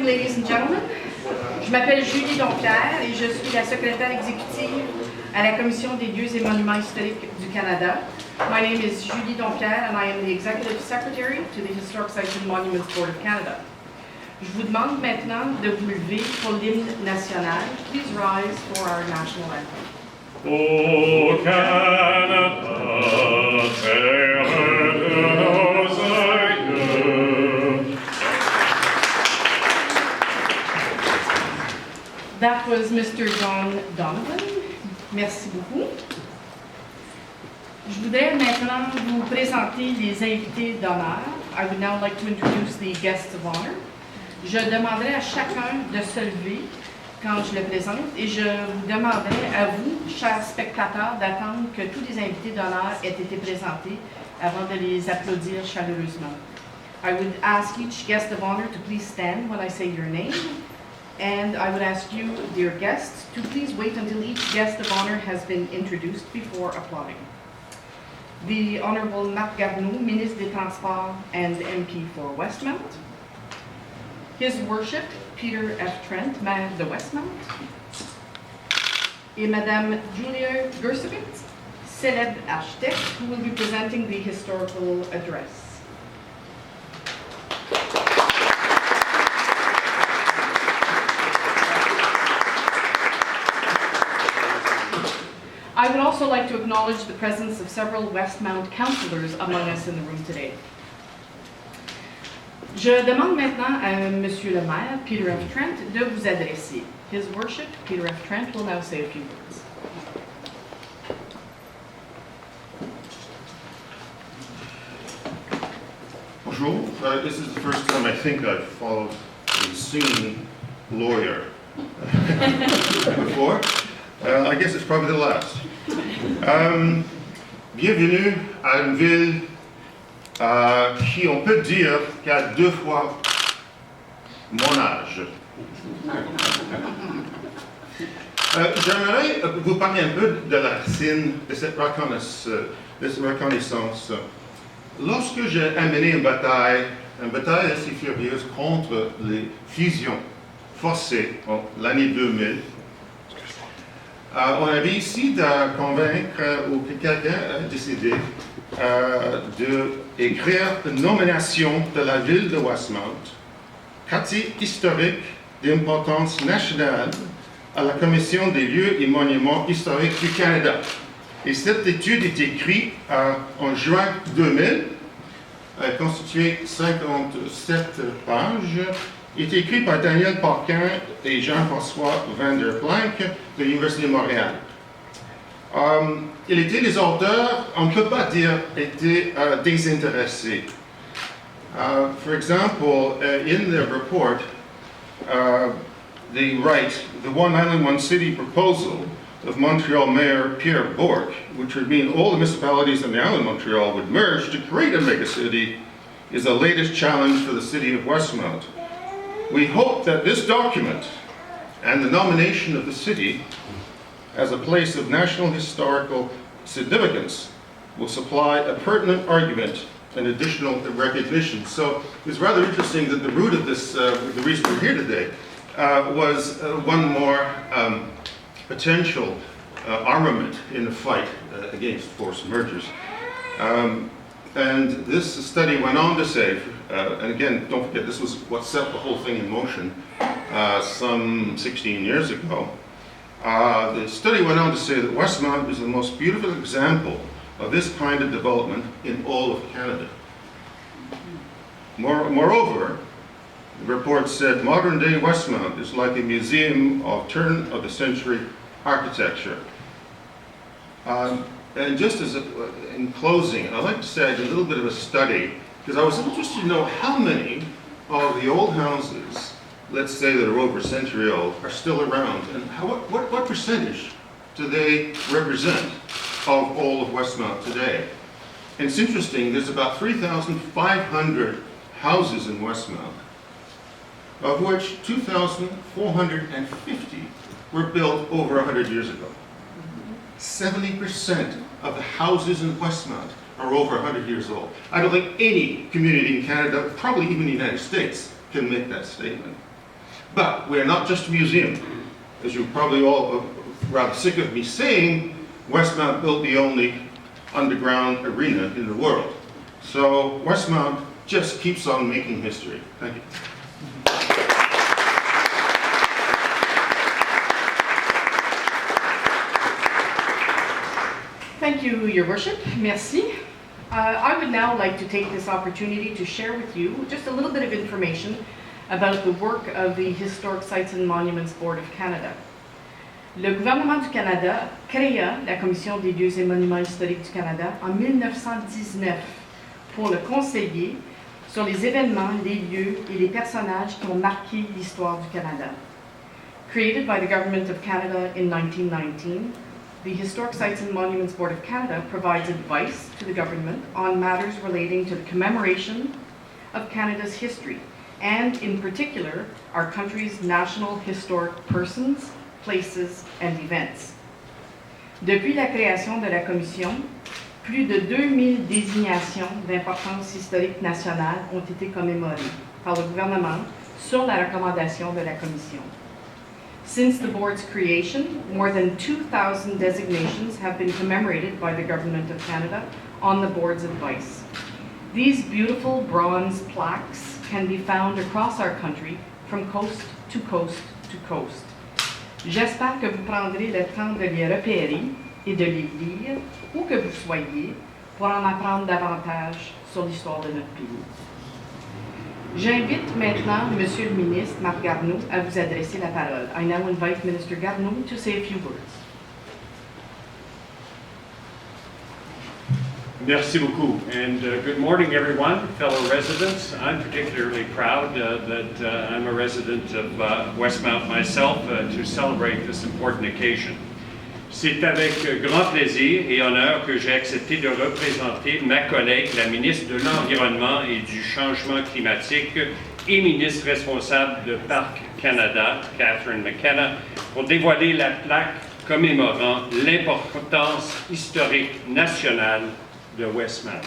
morning, ladies and gentlemen. Je m'appelle Julie Dompierre et je suis la secrétaire exécutive à la Commission des lieux et monuments historiques du Canada. My name is Julie Dompierre and I am the Executive Secretary to the Historic Sites and Monuments Board of Canada. Je vous demande maintenant de vous lever pour l'hymne national. Please rise for our national anthem. Ô Canada, terre de nos aïeux. That was Mr. John Donovan. Merci beaucoup. Je voudrais maintenant vous présenter les invités d'honneur. I would now like to introduce the guests of honor. Je demanderai à chacun de se lever quand je le présente et je vous demanderai à vous, chers spectateurs, d'attendre que tous les invités d'honneur aient été présentés avant de les applaudir chaleureusement. I would ask each guest of honor to please stand when I say your name, and I would ask you, dear guests, to please wait until each guest of honor has been introduced before applauding. The Honorable Marc Garneau, Ministre des Transports and MP for Westmount. His Worship, Peter F. Trent, Maire de Westmount. Et Madame Julia Gersowitz, célèbre architecte, who will be presenting the historical address. I would also like to acknowledge the presence of several Westmount councillors among us in the room today. Je demande maintenant à Monsieur le maire, Peter F. Trent, de vous adresser. His Worship, Peter F. Trent, will now say a few words. Bonjour. This is the first time I think I've followed a singing lawyer before. I guess it's probably the last. Bienvenue à une ville qui, on peut dire, qui a 2 fois mon âge. J'aimerais vous parler un peu de la racine de cette reconnaissance. Lorsque j'ai amené une bataille assez furieuse contre les fusions forcées en l'année 2000, on avait ici de convaincre ou que quelqu'un a décidé d'écrire une nomination de la ville de Westmount, quartier historique d'importance nationale, à la Commission des lieux et monuments historiques du Canada. Et cette étude est écrite en juin 2000, constituée 57 pages, est écrite par Daniel Parquin et Jean-François Van der Planck de l'Université de Montréal. Il était les auteurs, on ne peut pas dire, étaient désintéressés. For example, in their report, they write, the One Island, One City proposal of Montreal Mayor Pierre Bourque, which would mean all the municipalities in the island of Montreal would merge to create a megacity, is the latest challenge for the city of Westmount. We hope that this document and the nomination of the city as a place of national historical significance will supply a pertinent argument and additional recognition. So it's rather interesting that the root of this, the reason we're here today, was one more potential armament in the fight against forced mergers. And this study went on to say, and again, don't forget, this was what set the whole thing in motion some 16 years ago. The study went on to say that Westmount is the most beautiful example of this kind of development in all of Canada. Moreover, the report said modern-day Westmount is like a museum of turn-of-the-century architecture. And just as in closing, I'd like to say I did a little bit of a study because I was interested to know how many of the old houses, let's say that are over a century old, are still around, and what percentage do they represent of all of Westmount today? And it's interesting, there's about 3,500 houses in Westmount, of which 2,450 were built over 100 years ago. 70% of the houses in Westmount are over 100 years old. I don't think any community in Canada, probably even the United States, can make that statement. But we're not just a museum. As you probably all are rather sick of me saying, Westmount built the only underground arena in the world. So Westmount just keeps on making history. Thank you. Thank you, Your Worship. Merci. I would now like to take this opportunity to share with you just a little bit of information about the work of the Historic Sites and Monuments Board of Canada. Le Gouvernement du Canada créa la Commission des lieux et monuments historiques du Canada en 1919 pour le conseiller sur les événements, les lieux et les personnages qui ont marqué l'histoire du Canada. Created by the Government of Canada in 1919, the Historic Sites and Monuments Board of Canada provides advice to the government on matters relating to the commemoration of Canada's history, and in particular, our country's national historic persons, places, and events. Depuis la création de la Commission, plus de 2000 désignations d'importance historique nationale ont été commémorées par le gouvernement sur la recommandation de la Commission. Since the board's creation, more than 2,000 designations have been commemorated by the Government of Canada on the board's advice. These beautiful bronze plaques can be found across our country from coast to coast to coast. J'espère que vous prendrez le temps de les repérer et de les lire, où que vous soyez, pour en apprendre davantage sur l'histoire de notre pays. J'invite maintenant Monsieur le ministre, Marc Garneau, à vous adresser la parole. I now invite Minister Garneau to say a few words. Merci beaucoup, and good morning, everyone, fellow residents. I'm particularly proud that I'm a resident of Westmount myself to celebrate this important occasion. C'est avec grand plaisir et honneur que j'ai accepté de représenter ma collègue, la ministre de l'Environnement et du Changement climatique et ministre responsable de Parc Canada, Catherine McKenna, pour dévoiler la plaque commémorant l'importance historique nationale de Westmount.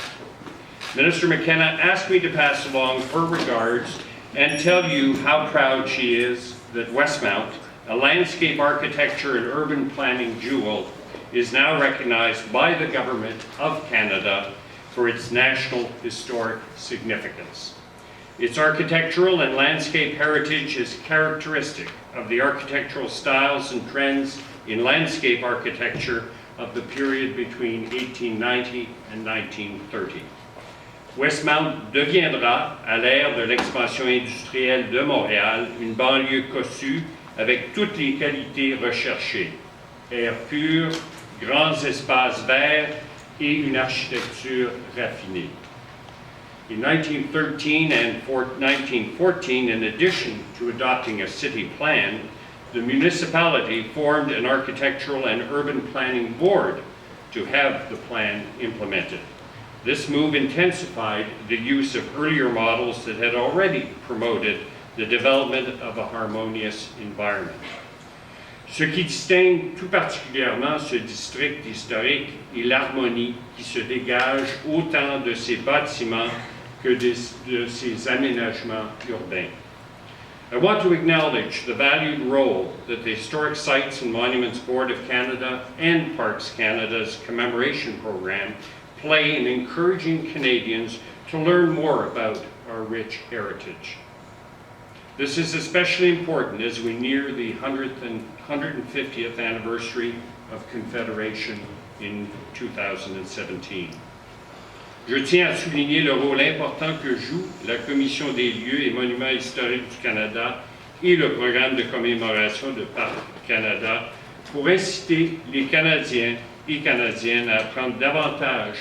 Minister McKenna asked me to pass along her regards and tell you how proud she is that Westmount, a landscape architecture and urban planning jewel, is now recognized by the Government of Canada for its national historic significance. Its architectural and landscape heritage is characteristic of the architectural styles and trends in landscape architecture of the period between 1890 and 1930. Westmount deviendra, à l'ère de l'expansion industrielle de Montréal, une banlieue cossue avec toutes les qualités recherchées: air pur, grands espaces verts et une architecture raffinée. In 1913 and 1914, in addition to adopting a city plan, the municipality formed an architectural and urban planning board to have the plan implemented. This move intensified the use of earlier models that had already promoted the development of a harmonious environment. Ce qui distingue tout particulièrement ce district historique est l'harmonie qui se dégage autant de ses bâtiments que de ses aménagements urbains. I want to acknowledge the valued role that the Historic Sites and Monuments Board of Canada and Parks Canada's commemoration program play in encouraging Canadians to learn more about our rich heritage. This is especially important as we near the 150th anniversary of Confederation in 2017. Je tiens à souligner le rôle important que joue la Commission des lieux et monuments historiques du Canada et le programme de commémoration de Parc Canada pour inciter les Canadiens et Canadiennes à apprendre davantage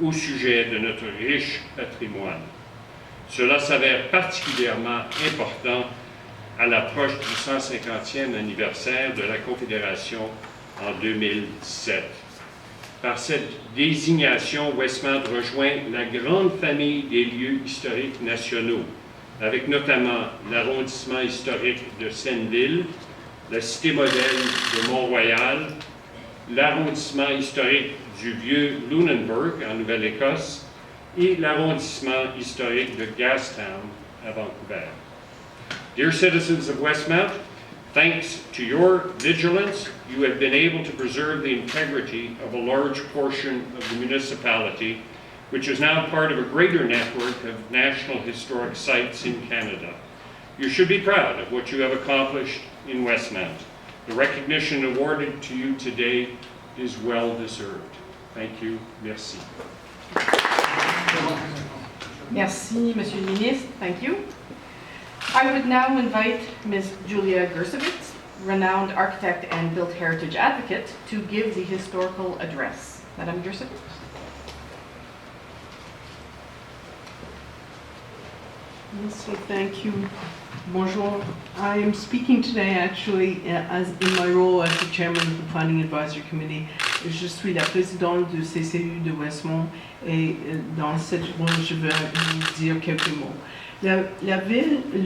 au sujet de notre riche patrimoine. Cela s'avère particulièrement important à l'approche du 150e anniversaire de la Confédération en 2017. Par cette désignation, Westmount rejoint la grande famille des lieux historiques nationaux, avec notamment l'arrondissement historique de Senneville, la cité modèle de Mont-Royal, l'arrondissement historique du vieux Lunenburg en Nouvelle-Écosse et l'arrondissement historique de Gastown à Vancouver. Dear citizens of Westmount, thanks to your vigilance, you have been able to preserve the integrity of a large portion of the municipality, which is now part of a greater network of national historic sites in Canada. You should be proud of what you have accomplished in Westmount. The recognition awarded to you today is well deserved. Thank you. Merci. Merci, Monsieur le Ministre. Thank you. I would now invite Ms. Julia Gersowitz, renowned architect and built heritage advocate, to give the historical address. Madame Gersowitz. So thank you. Bonjour. I am speaking today actually as in my role as the chairman of the Planning Advisory Committee. Je suis la présidente du CCU de Westmount et dans cette rôle, je vais vous dire quelques mots. Le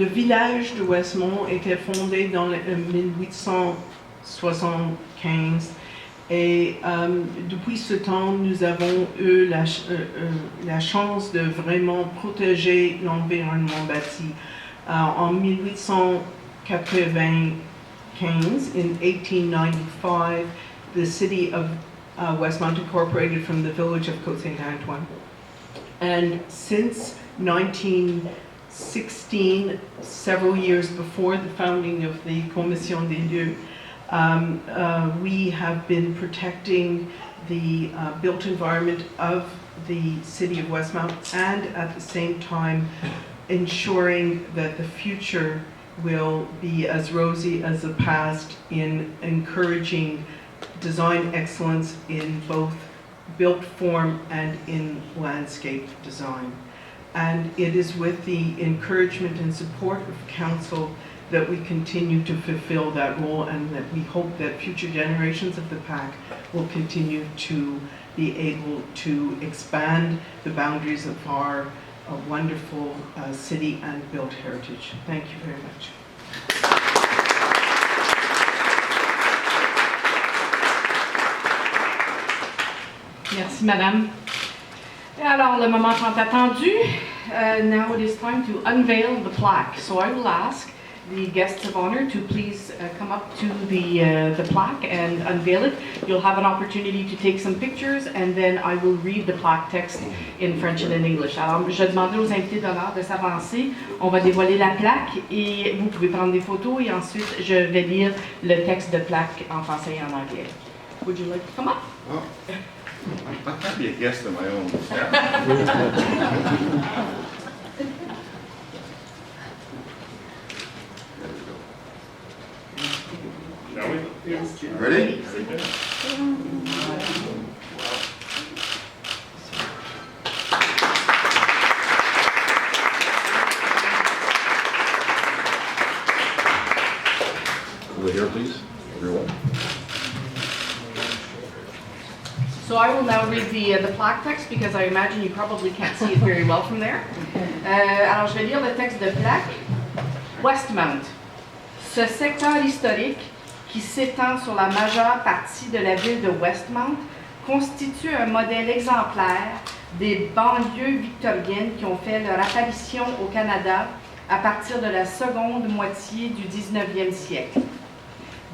village de Westmount était fondé dans 1875 et depuis ce temps, nous avons eu la chance de vraiment protéger l'environnement bâti. En 1895, in 1895, the city of Westmount incorporated from the village of Côte Saint-Antoine. And since 1916, several years before the founding of the Commission des lieux, we have been protecting the built environment of the city of Westmount and at the same time ensuring that the future will be as rosy as the past in encouraging design excellence in both built form and in landscape design. And it is with the encouragement and support of Council that we continue to fulfill that role, and that we hope that future generations of the PAC will continue to be able to expand the boundaries of our wonderful city and built heritage. Thank you very much. Merci, Madame. Et alors, le moment tant attendu. Now it is time to unveil the plaque. So I will ask the guests of honor to please come up to the plaque and unveil it. You'll have an opportunity to take some pictures, and then I will read the plaque text in French and in English. Alors, je demanderai aux invités d'honneur de s'avancer. On va dévoiler la plaque et vous pouvez prendre des photos, et ensuite je vais lire le texte de plaque en français et en anglais. Would you like to come up? Oh, I can't be a guest in my own staff. Shall we? Yes. Ready? Over here, please, everyone. So I will now read the plaque text because I imagine you probably can't see it very well from there. Alors, je vais lire le texte de plaque. Westmount. Ce secteur historique, qui s'étend sur la majeure partie de la ville de Westmount, constitue un modèle exemplaire des banlieues victoriennes qui ont fait leur apparition au Canada à partir de la seconde moitié du 19e siècle.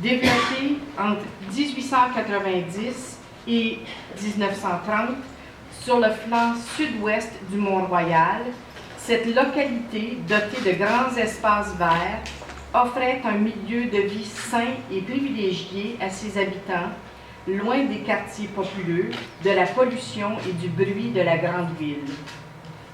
Développé entre 1890 et 1930 sur le flanc sud-ouest du Mont-Royal, cette localité dotée de grands espaces verts offrait un milieu de vie sain et privilégié à ses habitants, loin des quartiers populeux, de la pollution et du bruit de la grande ville.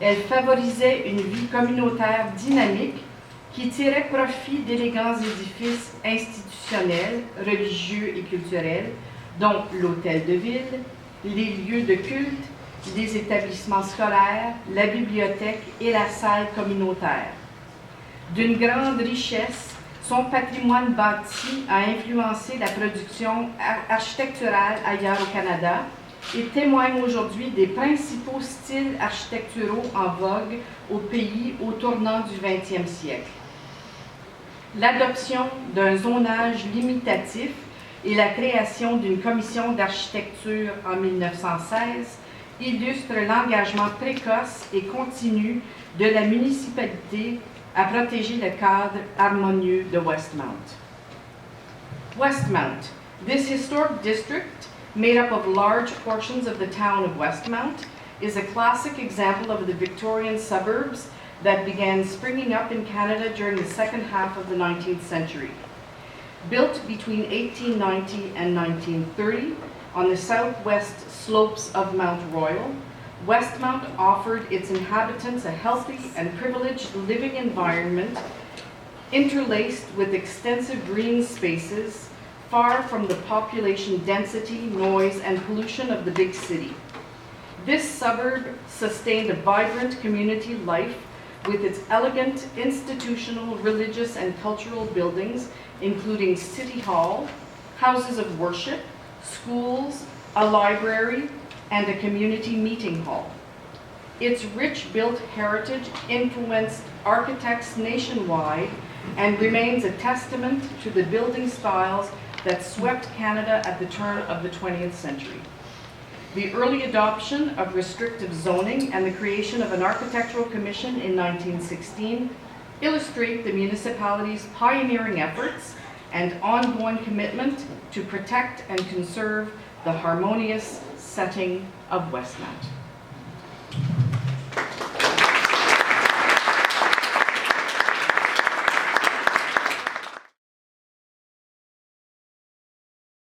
Elle favorisait une vie communautaire dynamique qui tirait profit d'élégants édifices institutionnels, religieux et culturels, dont l'hôtel de ville, les lieux de culte, les établissements scolaires, la bibliothèque et la salle communautaire. D'une grande richesse, son patrimoine bâti a influencé la production architecturale ailleurs au Canada et témoigne aujourd'hui des principaux styles architecturaux en vogue au pays au tournant du 20e siècle. L'adoption d'un zonage limitatif et la création d'une commission d'architecture en 1916 illustrent l'engagement précoce et continu de la municipalité à protéger le cadre harmonieux de Westmount. Westmount. This historic district, made up of large portions of the town of Westmount, is a classic example of the Victorian suburbs that began springing up in Canada during the second half of the 19th century. Built between 1890 and 1930 on the southwest slopes of Mount Royal, Westmount offered its inhabitants a healthy and privileged living environment interlaced with extensive green spaces far from the population density, noise, and pollution of the big city. This suburb sustained a vibrant community life with its elegant institutional, religious, and cultural buildings, including City Hall, houses of worship, schools, a library, and a community meeting hall. Its rich built heritage influenced architects nationwide and remains a testament to the building styles that swept Canada at the turn of the 20th century. The early adoption of restrictive zoning and the creation of an architectural commission in 1916 illustrate the municipality's pioneering efforts and ongoing commitment to protect and conserve the harmonious setting of Westmount.